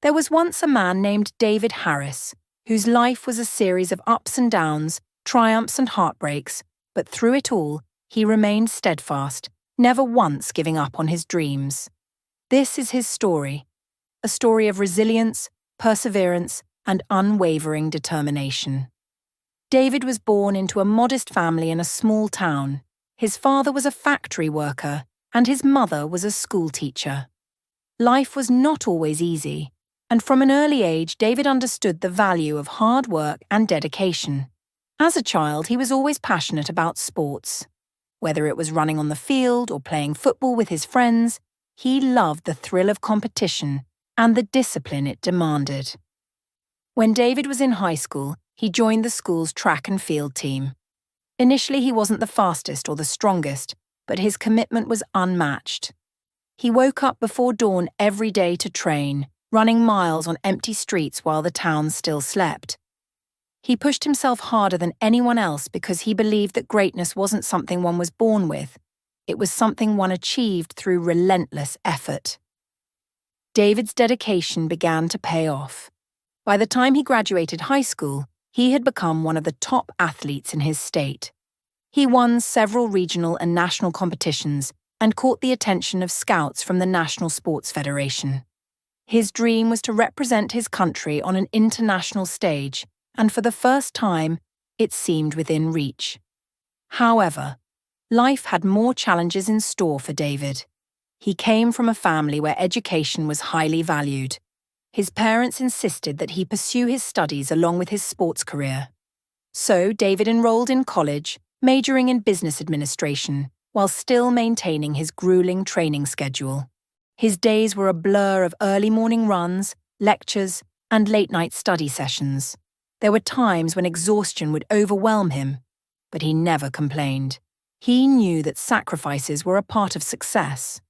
There was once a man named David Harris, whose life was a series of ups and downs, triumphs and heartbreaks, but through it all, he remained steadfast, never once giving up on his dreams. This is his story, a story of resilience, perseverance, and unwavering determination. David was born into a modest family in a small town. His father was a factory worker, and his mother was a schoolteacher. Life was not always easy, and from an early age, David understood the value of hard work and dedication. As a child, he was always passionate about sports. Whether it was running on the field or playing football with his friends, he loved the thrill of competition and the discipline it demanded. When David was in high school, he joined the school's track and field team. Initially, he wasn't the fastest or the strongest, but his commitment was unmatched. He woke up before dawn every day to train, running miles on empty streets while the town still slept. He pushed himself harder than anyone else because he believed that greatness wasn't something one was born with. It was something one achieved through relentless effort. David's dedication began to pay off. By the time he graduated high school, he had become one of the top athletes in his state. He won several regional and national competitions and caught the attention of scouts from the National Sports Federation. His dream was to represent his country on an international stage, and for the first time, it seemed within reach. However, life had more challenges in store for David. He came from a family where education was highly valued. His parents insisted that he pursue his studies along with his sports career. So David enrolled in college, majoring in business administration, while still maintaining his grueling training schedule. His days were a blur of early morning runs, lectures, and late-night study sessions. There were times when exhaustion would overwhelm him, but he never complained. He knew that sacrifices were a part of success.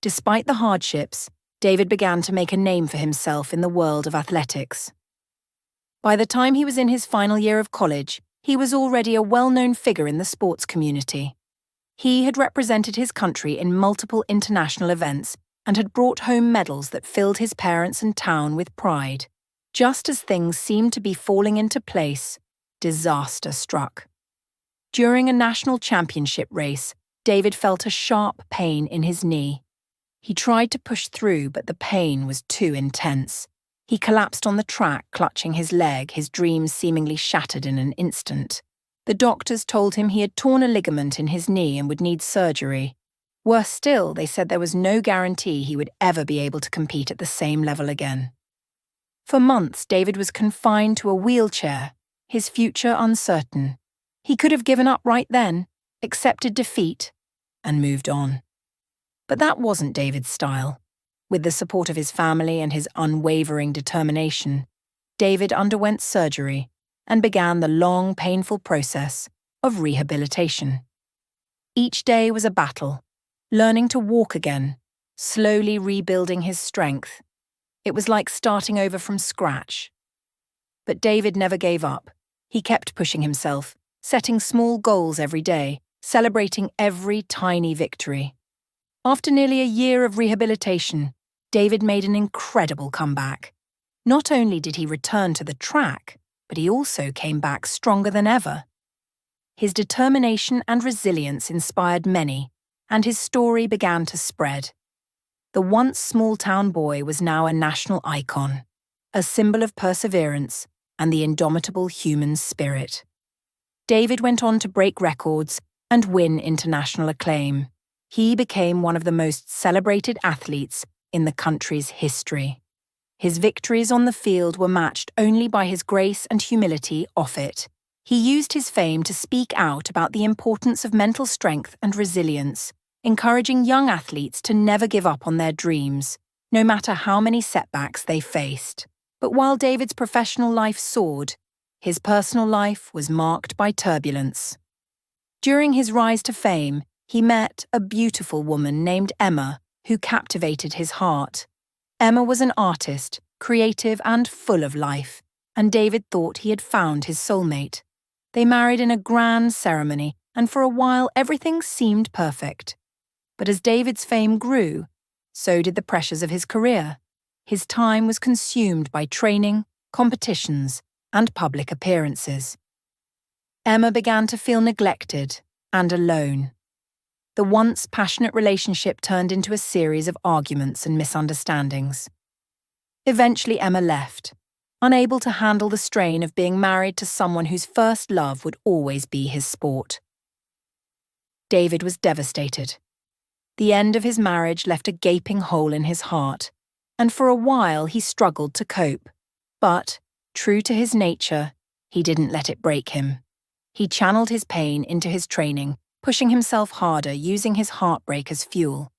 Despite the hardships, David began to make a name for himself in the world of athletics. By the time he was in his final year of college, he was already a well-known figure in the sports community. He had represented his country in multiple international events and had brought home medals that filled his parents and town with pride. Just as things seemed to be falling into place, disaster struck. During a national championship race, David felt a sharp pain in his knee. He tried to push through, but the pain was too intense. He collapsed on the track, clutching his leg, his dreams seemingly shattered in an instant. The doctors told him he had torn a ligament in his knee and would need surgery. Worse still, they said there was no guarantee he would ever be able to compete at the same level again. For months, David was confined to a wheelchair, his future uncertain. He could have given up right then, accepted defeat, and moved on. But that wasn't David's style. With the support of his family and his unwavering determination, David underwent surgery and began the long, painful process of rehabilitation. Each day was a battle, learning to walk again, slowly rebuilding his strength. It was like starting over from scratch. But David never gave up. He kept pushing himself, setting small goals every day, celebrating every tiny victory. After nearly a year of rehabilitation, David made an incredible comeback. Not only did he return to the track, but he also came back stronger than ever. His determination and resilience inspired many, and his story began to spread. The once small-town boy was now a national icon, a symbol of perseverance and the indomitable human spirit. David went on to break records and win international acclaim. He became one of the most celebrated athletes in the country's history. His victories on the field were matched only by his grace and humility off it. He used his fame to speak out about the importance of mental strength and resilience, encouraging young athletes to never give up on their dreams, no matter how many setbacks they faced. But while David's professional life soared, his personal life was marked by turbulence. During his rise to fame, he met a beautiful woman named Emma, who captivated his heart. Emma was an artist, creative and full of life, and David thought he had found his soulmate. They married in a grand ceremony, and for a while everything seemed perfect. But as David's fame grew, so did the pressures of his career. His time was consumed by training, competitions, and public appearances. Emma began to feel neglected and alone. The once passionate relationship turned into a series of arguments and misunderstandings. Eventually, Emma left, unable to handle the strain of being married to someone whose first love would always be his sport. David was devastated. The end of his marriage left a gaping hole in his heart, and for a while he struggled to cope. But, true to his nature, he didn't let it break him. He channeled his pain into his training, pushing himself harder, using his heartbreak as fuel.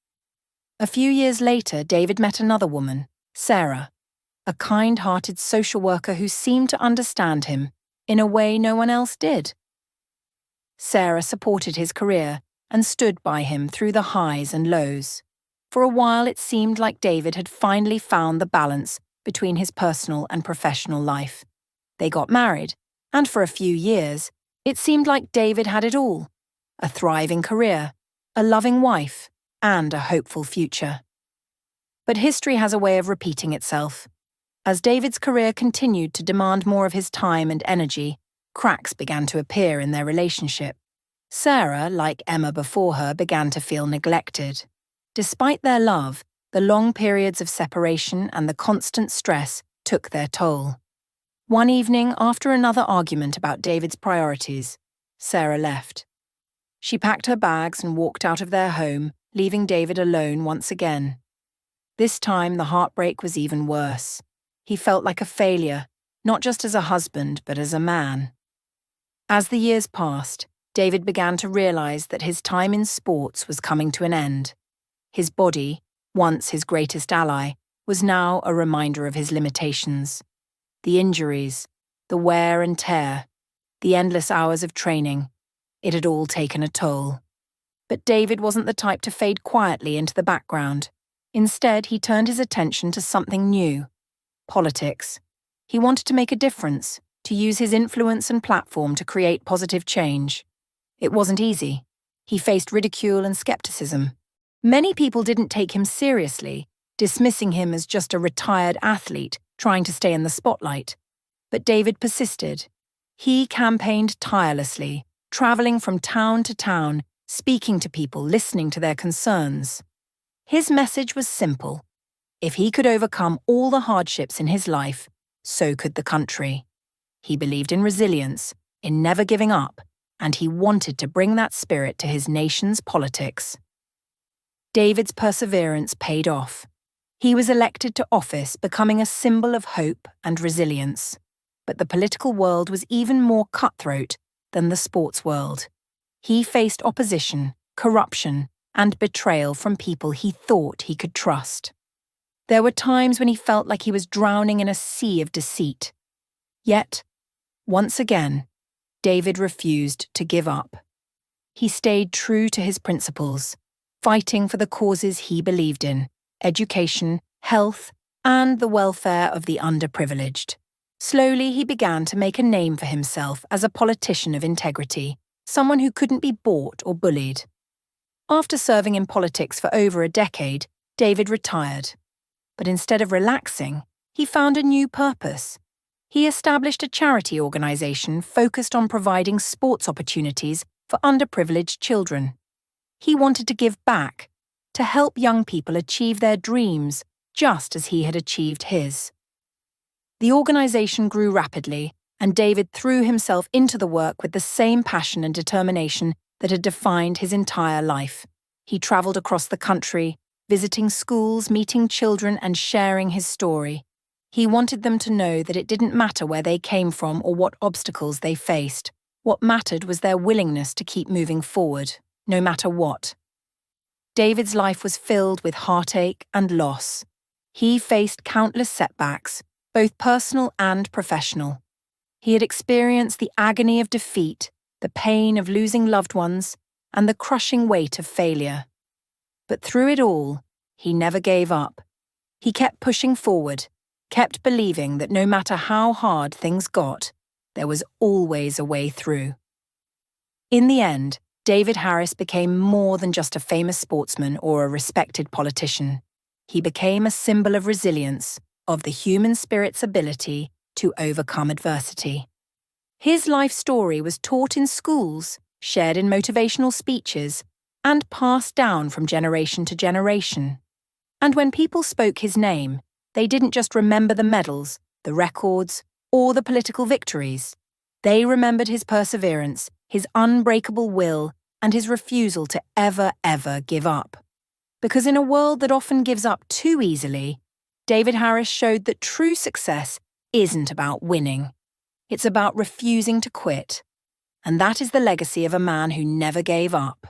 A few years later, David met another woman, Sarah, a kind-hearted social worker who seemed to understand him in a way no one else did. Sarah supported his career and stood by him through the highs and lows. For a while, it seemed like David had finally found the balance between his personal and professional life. They got married, and for a few years, it seemed like David had it all: a thriving career, a loving wife, and a hopeful future. But history has a way of repeating itself. As David's career continued to demand more of his time and energy, cracks began to appear in their relationship. Sarah, like Emma before her, began to feel neglected. Despite their love, the long periods of separation and the constant stress took their toll. One evening, after another argument about David's priorities, Sarah left. She packed her bags and walked out of their home, leaving David alone once again. This time, the heartbreak was even worse. He felt like a failure, not just as a husband, but as a man. As the years passed, David began to realize that his time in sports was coming to an end. His body, once his greatest ally, was now a reminder of his limitations. The injuries, the wear and tear, the endless hours of training, it had all taken a toll. But David wasn't the type to fade quietly into the background. Instead, he turned his attention to something new: politics. He wanted to make a difference, to use his influence and platform to create positive change. It wasn't easy. He faced ridicule and skepticism. Many people didn't take him seriously, dismissing him as just a retired athlete trying to stay in the spotlight. But David persisted. He campaigned tirelessly, traveling from town to town, speaking to people, listening to their concerns. His message was simple: if he could overcome all the hardships in his life, so could the country. He believed in resilience, in never giving up, and he wanted to bring that spirit to his nation's politics. David's perseverance paid off. He was elected to office, becoming a symbol of hope and resilience. But the political world was even more cutthroat than the sports world. He faced opposition, corruption, and betrayal from people he thought he could trust. There were times when he felt like he was drowning in a sea of deceit. Yet, once again, David refused to give up. He stayed true to his principles, fighting for the causes he believed in: education, health, and the welfare of the underprivileged. Slowly, he began to make a name for himself as a politician of integrity, someone who couldn't be bought or bullied. After serving in politics for over a decade, David retired. But instead of relaxing, he found a new purpose. He established a charity organization focused on providing sports opportunities for underprivileged children. He wanted to give back, to help young people achieve their dreams, just as he had achieved his. The organization grew rapidly, and David threw himself into the work with the same passion and determination that had defined his entire life. He traveled across the country, visiting schools, meeting children, and sharing his story. He wanted them to know that it didn't matter where they came from or what obstacles they faced. What mattered was their willingness to keep moving forward, no matter what. David's life was filled with heartache and loss. He faced countless setbacks, both personal and professional. He had experienced the agony of defeat, the pain of losing loved ones, and the crushing weight of failure. But through it all, he never gave up. He kept pushing forward, kept believing that no matter how hard things got, there was always a way through. In the end, David Harris became more than just a famous sportsman or a respected politician. He became a symbol of resilience, of the human spirit's ability to overcome adversity. His life story was taught in schools, shared in motivational speeches, and passed down from generation to generation. And when people spoke his name, they didn't just remember the medals, the records, or the political victories. They remembered his perseverance, his unbreakable will, and his refusal to ever give up. Because in a world that often gives up too easily, David Harris showed that true success isn't about winning. It's about refusing to quit. And that is the legacy of a man who never gave up.